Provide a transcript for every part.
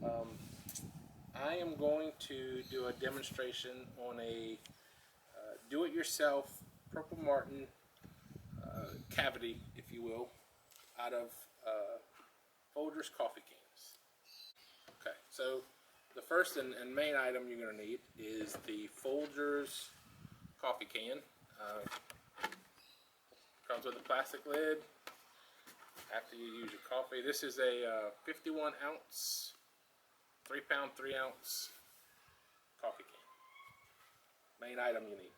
Um, I am going to do a demonstration on a do-it-yourself Purple Martin cavity, if you will, out of Folgers coffee cans. Okay, so the first and main item you're going to need is the Folgers coffee can. Comes with a plastic lid after you use your coffee. This is a 51 ounce, 3 pound, 3 ounce coffee can. Main item you need.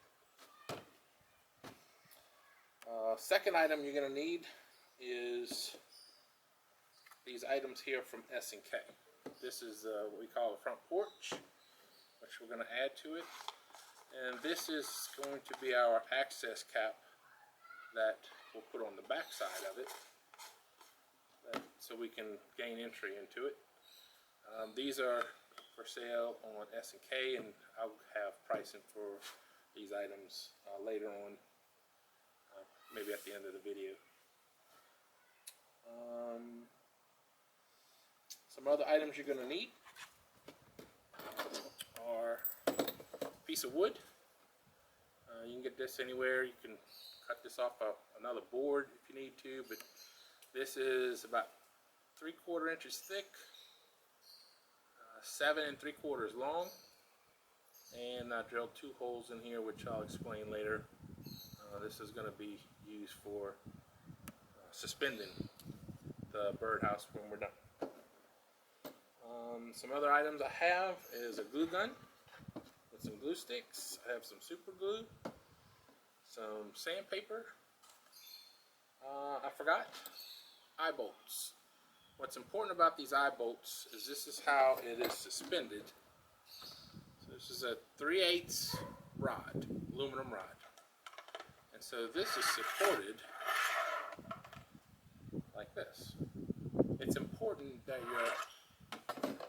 Second item you're going to need is these items here from S&K. This is what we call a front porch, which we're going to add to it. And this is going to be our access cap that we'll put on the back side of it, so we can gain entry into it. These are for sale on S&K, and I'll have pricing for these items later on, maybe at the end of the video. Some other items you're going to need are a piece of wood. You can get this anywhere. You can cut this off another board if you need to, but this is about 3/4 inches thick, 7 3/4 long, and I drilled 2 holes in here, which I'll explain later. This is going to be used for suspending the birdhouse when we're done. Some other items I have is a glue gun with some glue sticks. I have some super glue, some sandpaper. I forgot eye bolts. What's important about these eye bolts is this is how it is suspended. So this is a 3/8 rod, aluminum rod. And so this is supported like this. It's important that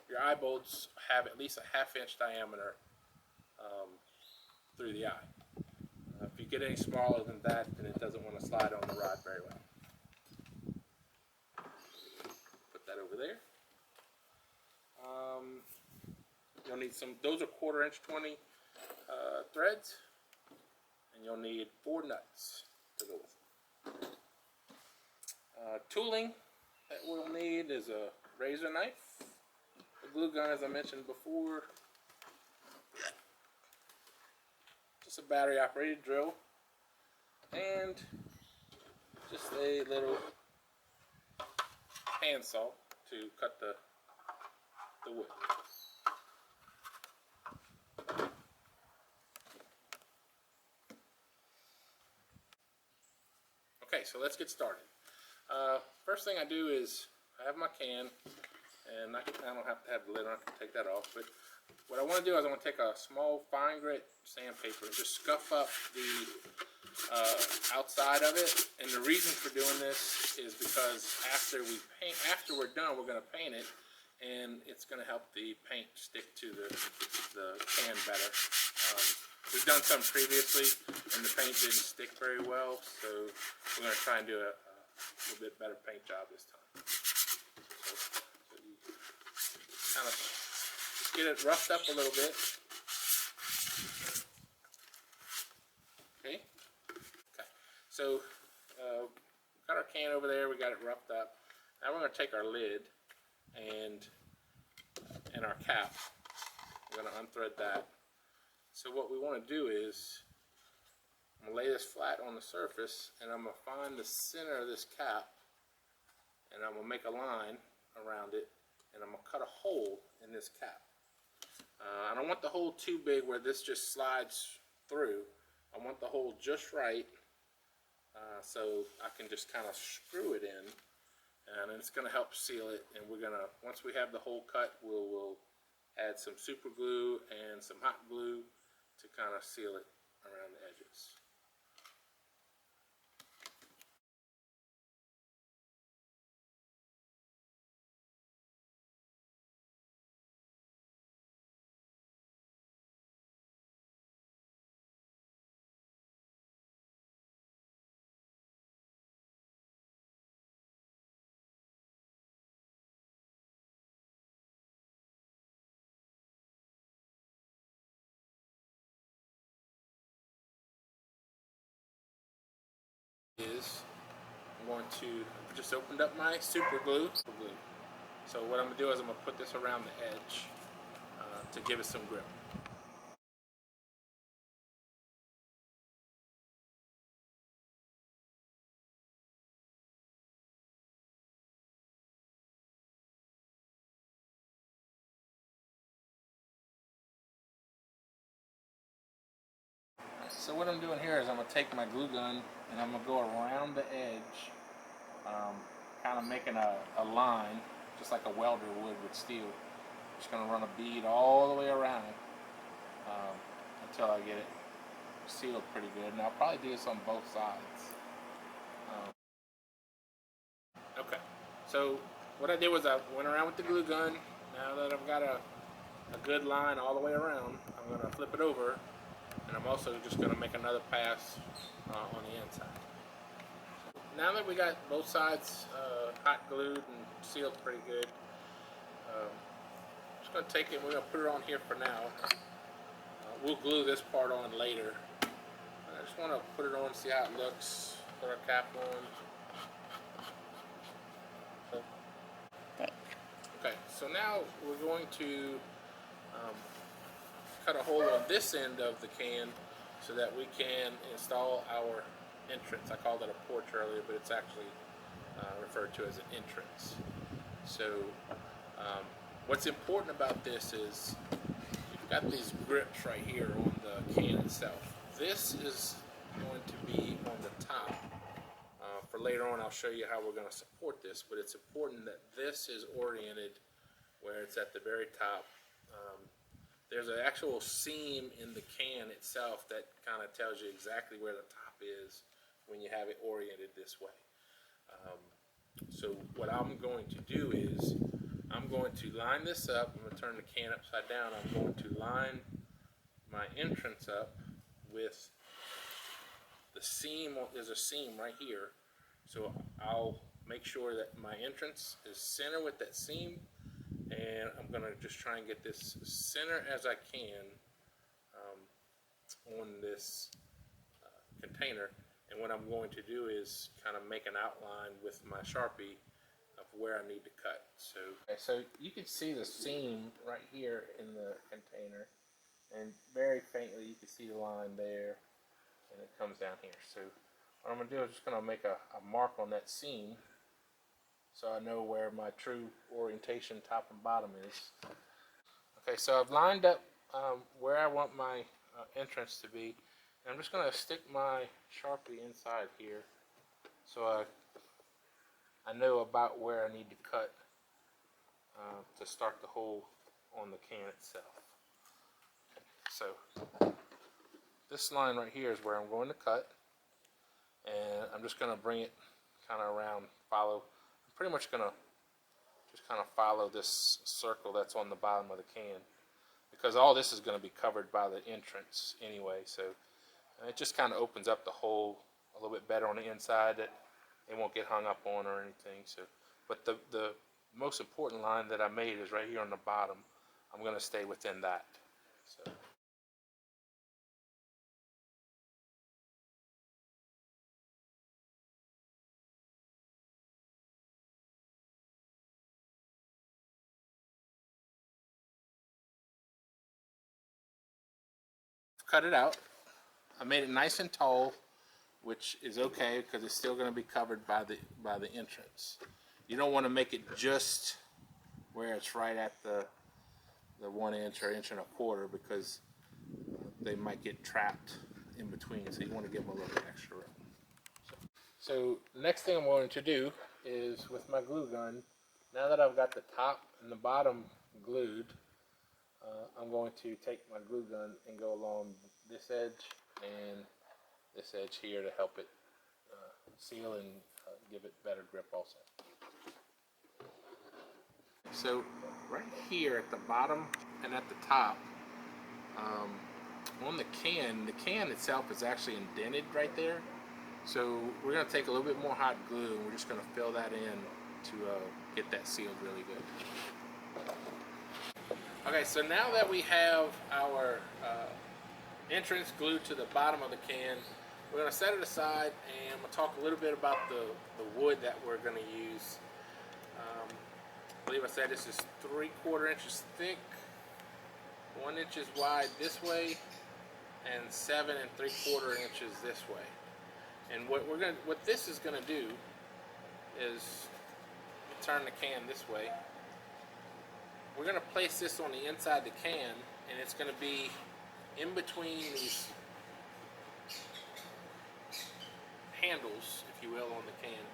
your eye bolts have at least a 1/2 inch diameter through the eye. If you get any smaller than that, then it doesn't want to slide on the rod very well. Put that over there. You'll need some, those are 1/4 inch 20 threads, and you'll need 4 nuts to go with it. Tooling that we'll need is a razor knife, a glue gun as I mentioned before, just a battery operated drill, and just a little handsaw to cut the wood. Okay, so let's get started. First thing I do is I have my can, and I don't have to have the lid on, I can take that off, but what I want to do is I want to take a small fine grit sandpaper and just scuff up the outside of it. And the reason for doing this is because after we're done, we're going to paint it, and it's going to help the paint stick to the can better. We've done some previously, and the paint didn't stick very well, so we're going to try and do a little bit better paint job this time. So you kind of just get it roughed up a little bit. Okay. So got our can over there. We got it roughed up. Now we're going to take our lid and our cap. We're going to unthread that. So what we want to do is I'm going to lay this flat on the surface, and I'm going to find the center of this cap, and I'm going to make a line around it, and I'm going to cut a hole in this cap. I don't want the hole too big where this just slides through. I want the hole just right, so I can just kind of screw it in, and it's going to help seal it. And we're going to, once we have the hole cut, we'll add some super glue and some hot glue to kind of seal it around the edges. is I'm going to just opened up my super glue. So what I'm going to do is I'm going to put this around the edge to give it some grip. So what I'm doing here is I'm going to take my glue gun and I'm going to go around the edge, kind of making a line, just like a welder would with steel. Just going to run a bead all the way around until I get it sealed pretty good. And I'll probably do this on both sides. Okay, so what I did was I went around with the glue gun. Now that I've got a good line all the way around, I'm going to flip it over, and I'm also just going to make another pass on the inside. Now that we got both sides hot glued and sealed pretty good, I'm just going to take it and we're going to put it on here for now. We'll glue this part on later. I just want to put it on, see how it looks, put our cap on. Okay, so now we're going to cut a hole on this end of the can so that we can install our entrance. I called it a porch earlier, but it's actually referred to as an entrance. So what's important about this is you've got these grips right here on the can itself. This is going to be on the top. For later on, I'll show you how we're going to support this, but it's important that this is oriented where it's at the very top. There's an actual seam in the can itself that kind of tells you exactly where the top is when you have it oriented this way. So what I'm going to do is I'm going to line this up. I'm going to turn the can upside down. I'm going to line my entrance up with the seam. There's a seam right here. So I'll make sure that my entrance is center with that seam, and I'm going to just try and get this center as I can on this container. And what I'm going to do is kind of make an outline with my Sharpie of where I need to cut. So you can see the seam right here in the container, and very faintly you can see the line there, and it comes down here. So what I'm going to do is just going to make a mark on that seam so I know where my true orientation top and bottom is. Okay, so I've lined up where I want my entrance to be. And I'm just going to stick my Sharpie inside here so I know about where I need to cut to start the hole on the can itself. So this line right here is where I'm going to cut, and I'm just going to bring it kind of around, I'm pretty much going to just kind of follow this circle that's on the bottom of the can, because all this is going to be covered by the entrance anyway. So it just kind of opens up the hole a little bit better on the inside, that it won't get hung up on or anything. So, but the most important line that I made is right here on the bottom. I'm going to stay within that. So. Cut it out. I made it nice and tall, which is okay because it's still going to be covered by the entrance. You don't want to make it just where it's right at the 1 inch or inch and a quarter, because they might get trapped in between. So you want to give them a little bit extra room. So the next thing I'm going to do is, with my glue gun, now that I've got the top and the bottom glued, I'm going to take my glue gun and go along this edge and this edge here to help it seal and give it better grip also. So right here at the bottom and at the top, on the can itself is actually indented right there. So we're going to take a little bit more hot glue, and we're just going to fill that in to get that sealed really good. Okay, so now that we have our entrance glued to the bottom of the can, we're going to set it aside, and I'm going to talk a little bit about the wood that we're going to use. I believe I said this is 3/4 inches thick, 1 inch wide this way, and 7 3/4 inches this way. And what this is going to do is turn the can this way. We're going to place this on the inside the can, and it's going to be in between these handles, if you will, on the can,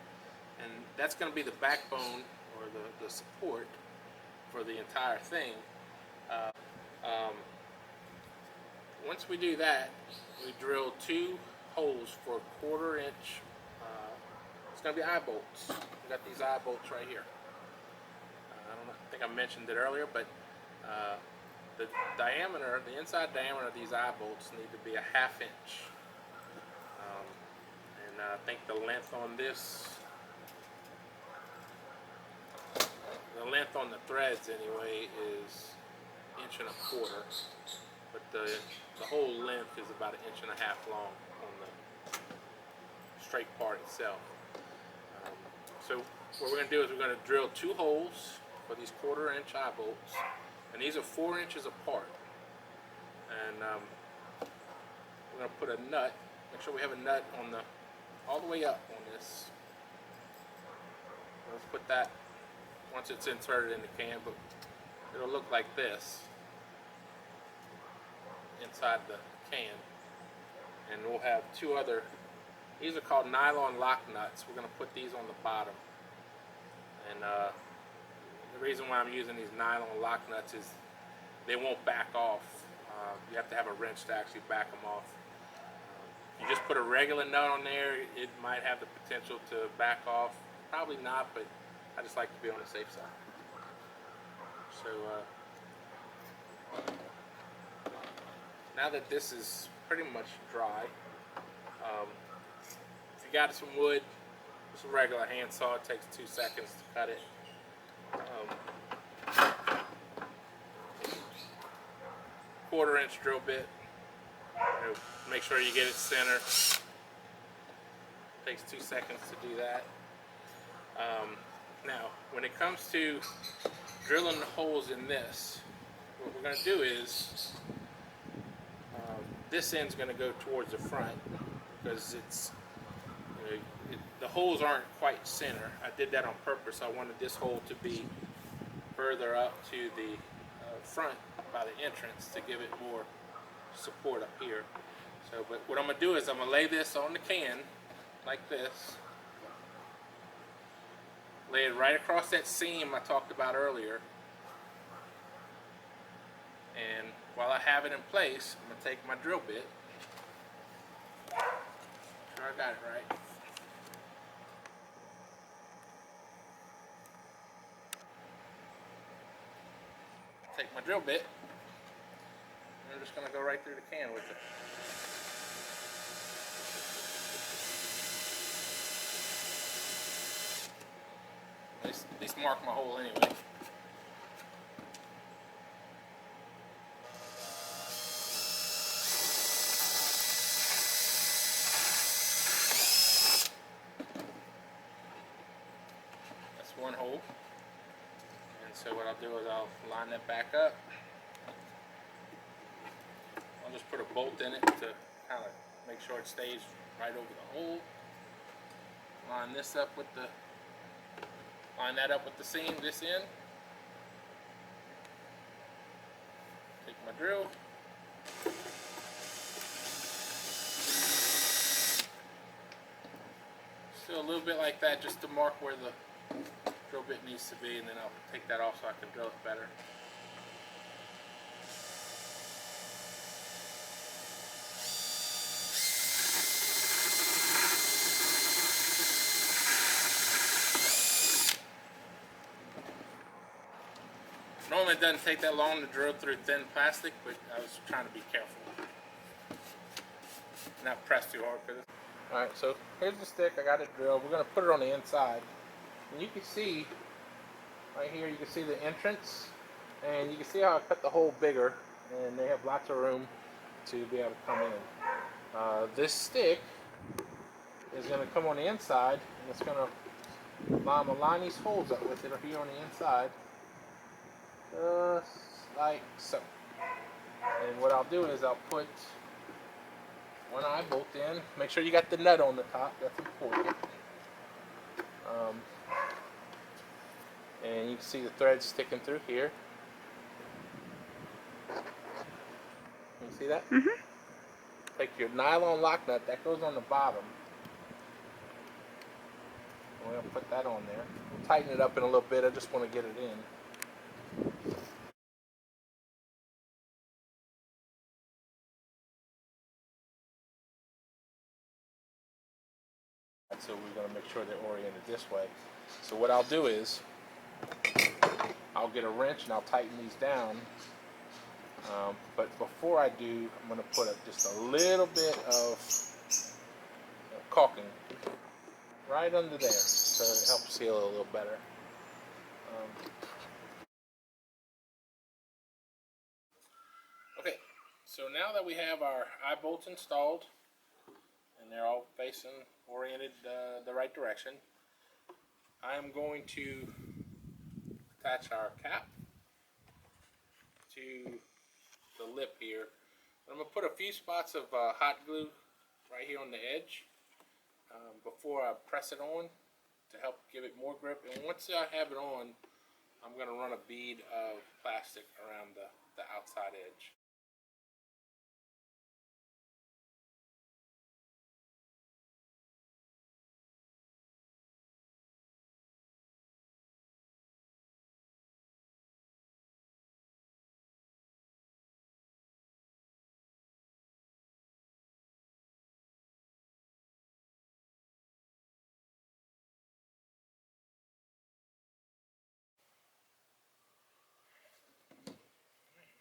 and that's going to be the backbone or the support for the entire thing. Once we do that, we drill 2 holes for 1/4 inch. It's going to be eye bolts. We got these eye bolts right here. I think I mentioned it earlier, but the diameter, the inside diameter of these eye bolts need to be 1/2 inch. And I think the length on this, the length on the threads anyway, is 1.25 inches. But the whole length is about 1.5 inches long on the straight part itself. So what we're going to do is we're going to drill 2 holes for these 1/4 inch eye bolts, and these are 4 inches apart. And we're going to put a nut. Make sure we have a nut on the all the way up on this. Let's put that once it's inserted in the can, but it'll look like this inside the can. And we'll have 2 other, these are called nylon lock nuts. We're going to put these on the bottom. And the reason why I'm using these nylon lock nuts is they won't back off. You have to have a wrench to actually back them off. You just put a regular nut on there, it might have the potential to back off. Probably not, but I just like to be on the safe side. So now that this is pretty much dry, if you got some wood, just a regular handsaw, it takes 2 seconds to cut it. 1/4 inch drill bit. Make sure you get it center. Takes 2 seconds to do that. Now, when it comes to drilling the holes in this, what we're going to do is this end's going to go towards the front because it's the holes aren't quite center. I did that on purpose. I wanted this hole to be further up to the front by the entrance to give it more support up here. So, but what I'm going to do is I'm going to lay this on the can like this. Lay it right across that seam I talked about earlier. And while I have it in place, I'm going to take my drill bit. Make sure I got it right. Take my drill bit, and I'm just going to go right through the can with it. At least mark my hole anyway. That's one hole. And so what I'll do is I'll line that back up. I'll just put a bolt in it to kind of make sure it stays right over the hole. Line this up with the Line that up with the seam, this end. Take my drill. Still a little bit like that just to mark where the drill bit needs to be, and then I'll take that off so I can drill it better. Normally it doesn't take that long to drill through thin plastic, but I was trying to be careful. Not press too hard. Alright, so here's the stick. I got it drilled. We're going to put it on the inside. And you can see, right here, you can see the entrance. And you can see how I cut the hole bigger. And they have lots of room to be able to come in. This stick is going to come on the inside, and it's going to line these holes up with it here on the inside, just like so. And what I'll do is I'll put one eye bolt in. Make sure you got the nut on the top. That's important. And you can see the thread sticking through here. You see that? Mm-hmm. Take your nylon lock nut that goes on the bottom. We're going to put that on there. We'll tighten it up in a little bit. I just want to get it in. So we're going to make sure they're oriented this way. So what I'll do is I'll get a wrench and I'll tighten these down. But before I do, I'm going to put just a little bit of caulking right under there to help seal it a little better. Okay, so now that we have our eye bolts installed and they're all facing oriented the right direction, I'm going to attach our cap to the lip here. I'm going to put a few spots of hot glue right here on the edge before I press it on to help give it more grip. And once I have it on, I'm going to run a bead of plastic around the outside edge.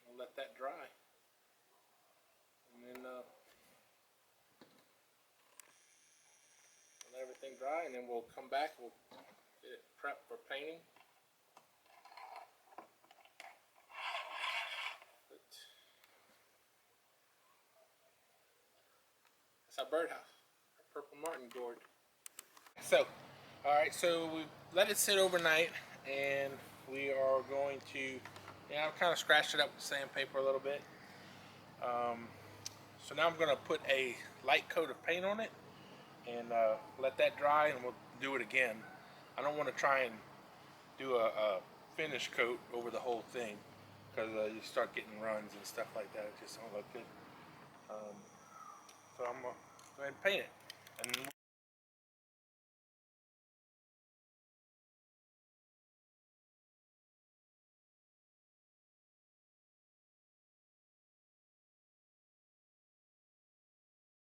We'll let that dry. And then let everything dry, and then we'll come back, we'll get it prepped for painting. It's our birdhouse, our purple martin gourd. So, alright, so we let it sit overnight, and we are going to, I've kind of scratched it up with sandpaper a little bit. So now I'm going to put a light coat of paint on it and let that dry, and we'll do it again. I don't want to try and do a finish coat over the whole thing because you start getting runs and stuff like that. It just don't look good. So I'm going to go ahead and paint it.